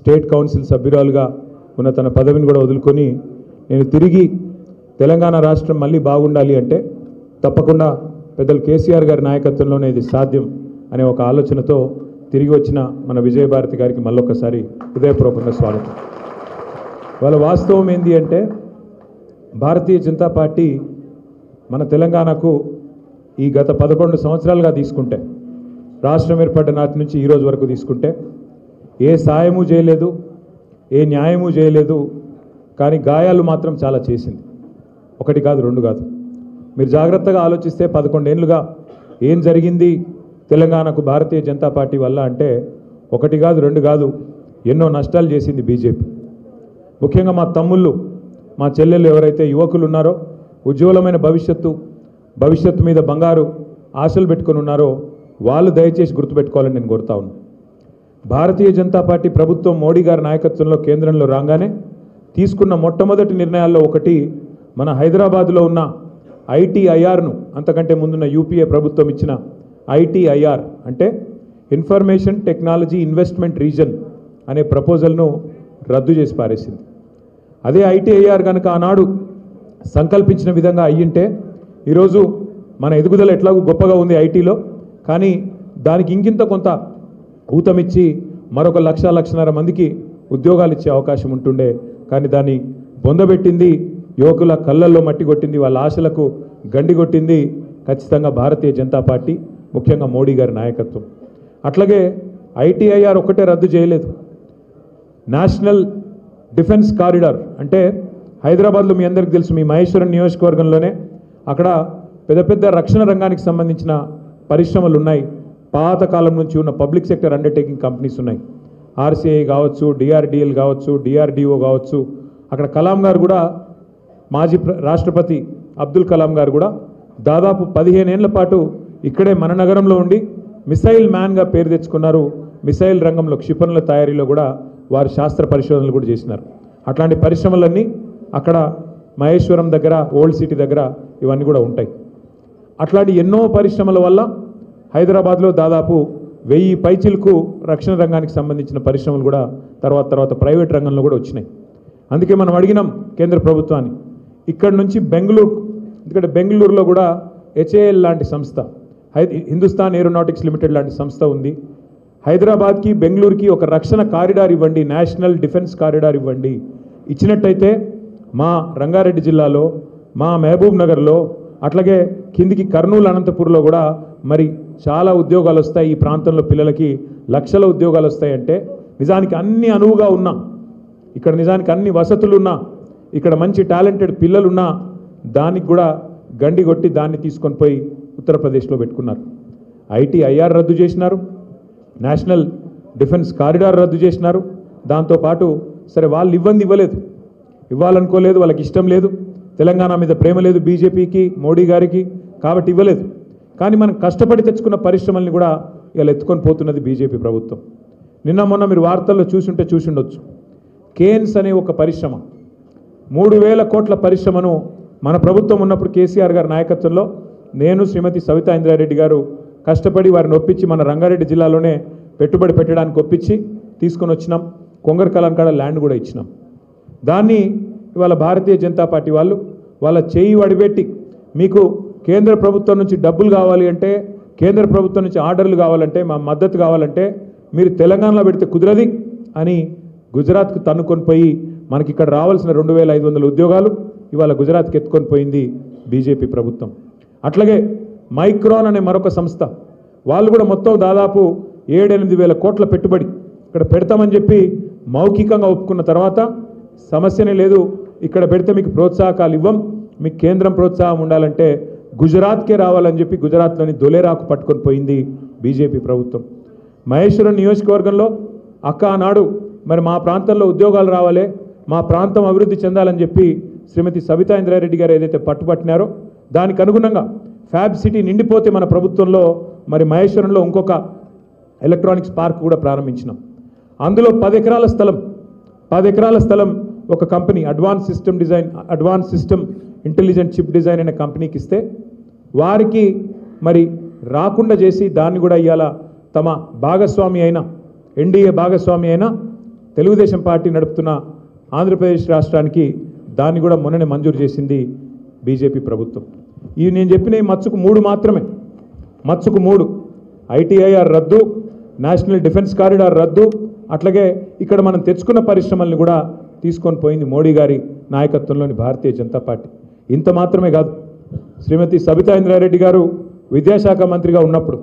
State council సభ్యురాలుగా ఉన్న తన పదవిని కూడా వదులుకొని నేను తిరిగి తెలంగాణ రాష్ట్రం మళ్ళీ బాగుండాలి అంటే తప్పకుండా పెద్దలు కేసీఆర్ గారి నాయకత్వంలోనే ఇది సాధ్యం అనే ఒక ఆలోచనతో తిరిగి వచ్చిన మన విజయభారతి గారికి మళ్ళొకసారి హృదయపూర్వకంగా స్వాగతం. వాళ్ళ వాస్తవం ఏంటి అంటే భారతీయ జనతా పార్టీ మన తెలంగాణకు ఈ గత 11 సంవత్సరాలుగా తీసుకుంటే రాష్ట్రం ఏర్పడ్డ నాటి నుంచి ఈ రోజు వరకు తీసుకుంటే ఏ సాయము చేయలేదు, ఏ న్యాయము చేయలేదు, కానీ గాయాలు మాత్రం చాలా చేసింది. ఒకటి కాదు, రెండు కాదు. మీరు జాగ్రత్తగా ఆలోచిస్తే 11 ఏళ్ళుగా ఏం జరిగింది తెలంగాణకు భారతీయ జనతా పార్టీ వల్ల అంటే ఒకటి కాదు, రెండు కాదు, ఎన్నో నష్టాలు చేసింది బీజేపీ. ముఖ్యంగా మా తమ్ముళ్ళు, మా చెల్లెళ్ళు ఎవరైతే యువకులు ఉన్నారో ఉజ్వలమైన భవిష్యత్తు మీద బంగారు ఆశలు పెట్టుకొని ఉన్నారో వాళ్ళు దయచేసి గుర్తుపెట్టుకోవాలని నేను కోరుతా ఉన్నాను. భారతీయ జనతా పార్టీ ప్రభుత్వం మోడీ గారి నాయకత్వంలో కేంద్రంలో రాగానే తీసుకున్న మొట్టమొదటి నిర్ణయాల్లో ఒకటి మన హైదరాబాద్లో ఉన్న ఐటీఐఆర్ను, అంతకంటే ముందున్న యూపీఏ ప్రభుత్వం ఇచ్చిన ఐటీఐఆర్ అంటే ఇన్ఫర్మేషన్ టెక్నాలజీ ఇన్వెస్ట్మెంట్ రీజన్ అనే ప్రపోజల్ను రద్దు చేసి పారేసింది. అదే ఐటీఐఆర్ కనుక ఆనాడు సంకల్పించిన విధంగా అయ్యింటే ఈరోజు మన ఎదుగుదల ఎట్లాగూ గొప్పగా ఉంది ఐటీలో, కానీ దానికి ఇంకింత కొంత ఊతమిచ్చి మరొక 1,00,00,000 మందికి ఉద్యోగాలు ఇచ్చే అవకాశం ఉంటుండే. కానీ దాన్ని బొందబెట్టింది, యువకుల కళ్ళల్లో మట్టి కొట్టింది, వాళ్ళ ఆశలకు గండి కొట్టింది ఖచ్చితంగా భారతీయ జనతా పార్టీ, ముఖ్యంగా మోడీ గారి నాయకత్వం. అట్లాగే ఐటీఐఆర్ ఒక్కటే రద్దు చేయలేదు. నేషనల్ డిఫెన్స్ కారిడార్ అంటే హైదరాబాద్లో మీ అందరికీ తెలుసు, మీ మహేశ్వరం నియోజకవర్గంలోనే అక్కడ పెద్ద పెద్ద రక్షణ రంగానికి సంబంధించిన పరిశ్రమలు ఉన్నాయి. పాతకాలం నుంచి ఉన్న పబ్లిక్ సెక్టర్ అండర్టేకింగ్ కంపెనీస్ ఉన్నాయి. ఆర్సీఐ కావచ్చు, డిఆర్డిఎల్ కావచ్చు, డిఆర్డిఓ కావచ్చు. అక్కడ కలాం గారు కూడా, మాజీ రాష్ట్రపతి అబ్దుల్ కలాం గారు కూడా దాదాపు 15 ఏళ్ల పాటు ఇక్కడే మన నగరంలో ఉండి మిసైల్ మ్యాన్గా పేరు తెచ్చుకున్నారు. మిసైల్ రంగంలో, క్షిపణుల తయారీలో కూడా వారు శాస్త్ర పరిశోధనలు కూడా చేసినారు. అట్లాంటి పరిశ్రమలన్నీ అక్కడ మహేశ్వరం దగ్గర, ఓల్డ్ సిటీ దగ్గర ఇవన్నీ కూడా ఉంటాయి. అట్లాంటి ఎన్నో పరిశ్రమల వల్ల హైదరాబాద్లో దాదాపు 1000 పైచిలకు రక్షణ రంగానికి సంబంధించిన పరిశ్రమలు కూడా తర్వాత ప్రైవేట్ రంగంలో కూడా వచ్చినాయి. అందుకే మనం అడిగినాం కేంద్ర ప్రభుత్వాన్ని ఇక్కడ నుంచి బెంగళూరు, ఎందుకంటే బెంగళూరులో కూడా హెచ్ఏఎల్ లాంటి సంస్థ, హిందుస్థాన్ ఏరోనాటిక్స్ లిమిటెడ్ లాంటి సంస్థ ఉంది. హైదరాబాద్కి బెంగళూరుకి ఒక రక్షణ కారిడార్ ఇవ్వండి, నేషనల్ డిఫెన్స్ కారిడార్ ఇవ్వండి. ఇచ్చినట్టయితే మా రంగారెడ్డి జిల్లాలో, మా మహబూబ్ నగర్లో, అట్లాగే కిందికి కర్నూలు, అనంతపూర్లో కూడా మరి చాలా ఉద్యోగాలు వస్తాయి. ఈ ప్రాంతంలో పిల్లలకి లక్షల ఉద్యోగాలు వస్తాయంటే నిజానికి అన్ని అనువుగా ఉన్నా, ఇక్కడ నిజానికి అన్ని వసతులు ఉన్నా, ఇక్కడ మంచి టాలెంటెడ్ పిల్లలున్నా దానికి కూడా గండి కొట్టి దాన్ని తీసుకొని పోయి ఉత్తరప్రదేశ్లో పెట్టుకున్నారు. ఐటీఐఆర్ రద్దు చేసినారు, నేషనల్ డిఫెన్స్ కారిడార్ రద్దు చేసినారు. దాంతోపాటు సరే వాళ్ళు ఇవ్వలేదు, ఇవ్వాలనుకోలేదు, వాళ్ళకి ఇష్టం లేదు, తెలంగాణ మీద ప్రేమ లేదు బీజేపీకి, మోడీ గారికి, కాబట్టి ఇవ్వలేదు. కానీ మనం కష్టపడి తెచ్చుకున్న పరిశ్రమల్ని కూడా ఇలా ఎత్తుకొని పోతున్నది బీజేపీ ప్రభుత్వం. నిన్న మొన్న మీరు వార్తల్లో చూసిండొచ్చు. కేన్స్ అనే ఒక పరిశ్రమ, 3,000 కోట్ల పరిశ్రమను మన ప్రభుత్వం ఉన్నప్పుడు కేసీఆర్ గారి నాయకత్వంలో నేను, శ్రీమతి సవితా ఇంద్రారెడ్డి గారు కష్టపడి వారిని ఒప్పించి మన రంగారెడ్డి జిల్లాలోనే పెట్టుబడి పెట్టడానికి ఒప్పించి తీసుకొని వచ్చినాం. కొంగర్ కలాం కాడ ల్యాండ్ కూడా ఇచ్చినాం. దాన్ని ఇవాళ భారతీయ జనతా పార్టీ వాళ్ళు వాళ్ళ చేయి వడిపెట్టి మీకు కేంద్ర ప్రభుత్వం నుంచి డబ్బులు కావాలి అంటే, కేంద్ర ప్రభుత్వం నుంచి ఆర్డర్లు కావాలంటే, మా మద్దతు కావాలంటే మీరు తెలంగాణలో పెడితే కుదరది అని గుజరాత్కు తన్నుకొని పోయి మనకి ఇక్కడ రావాల్సిన 2,500 ఉద్యోగాలు ఇవాళ గుజరాత్కి ఎత్తుకొని పోయింది బీజేపీ ప్రభుత్వం. అట్లాగే మైక్రాన్ అనే మరొక సంస్థ, వాళ్ళు కూడా మొత్తం దాదాపు 7-8 వేల కోట్ల పెట్టుబడి ఇక్కడ పెడతామని చెప్పి మౌఖికంగా ఒప్పుకున్న తర్వాత సమస్యనే లేదు, ఇక్కడ పెడితే మీకు ప్రోత్సాహకాలు ఇవ్వం, మీకు కేంద్రం ప్రోత్సాహం ఉండాలంటే గుజరాత్కే రావాలని చెప్పి గుజరాత్లోని దొలేరాకు పట్టుకొని పోయింది బీజేపీ ప్రభుత్వం. మహేశ్వరం నియోజకవర్గంలో అక్క ఆనాడు మరి మా ప్రాంతంలో ఉద్యోగాలు రావాలి, మా ప్రాంతం అభివృద్ధి చెందాలని చెప్పి శ్రీమతి సవితా ఇంద్రారెడ్డి గారు ఏదైతే పట్టుపట్టినారో దానికి అనుగుణంగా ఫ్యాబ్ సిటీ నిండిపోతే మన ప్రభుత్వంలో మరి మహేశ్వరంలో ఇంకొక ఎలక్ట్రానిక్స్ పార్క్ కూడా ప్రారంభించినాం. అందులో 10 ఎకరాల స్థలం ఒక company advance system intelligent chip design అనే కంపెనీకి ఇస్తే వారికి మరి రాకుండా చేసి దాన్ని కూడా ఇవాళ తమ భాగస్వామి అయిన ఎన్డీఏ భాగస్వామి అయిన తెలుగుదేశం పార్టీ నడుపుతున్న ఆంధ్రప్రదేశ్ రాష్ట్రానికి దాన్ని కూడా మొన్ననే మంజూరు చేసింది బీజేపీ ప్రభుత్వం. ఇవి నేను చెప్పిన ఈ మచ్చుకు 3 మాత్రమే. మచ్చుకు 3: ఐటీఐఆర్ రద్దు, నేషనల్ డిఫెన్స్ కారిడార్ రద్దు, అట్లాగే ఇక్కడ మనం తెచ్చుకున్న పరిశ్రమల్ని కూడా తీసుకొని పోయింది మోడీ గారి నాయకత్వంలోని భారతీయ జనతా పార్టీ. ఇంత మాత్రమే కాదు, శ్రీమతి సబితా ఇంద్రారెడ్డి గారు విద్యాశాఖ మంత్రిగా ఉన్నప్పుడు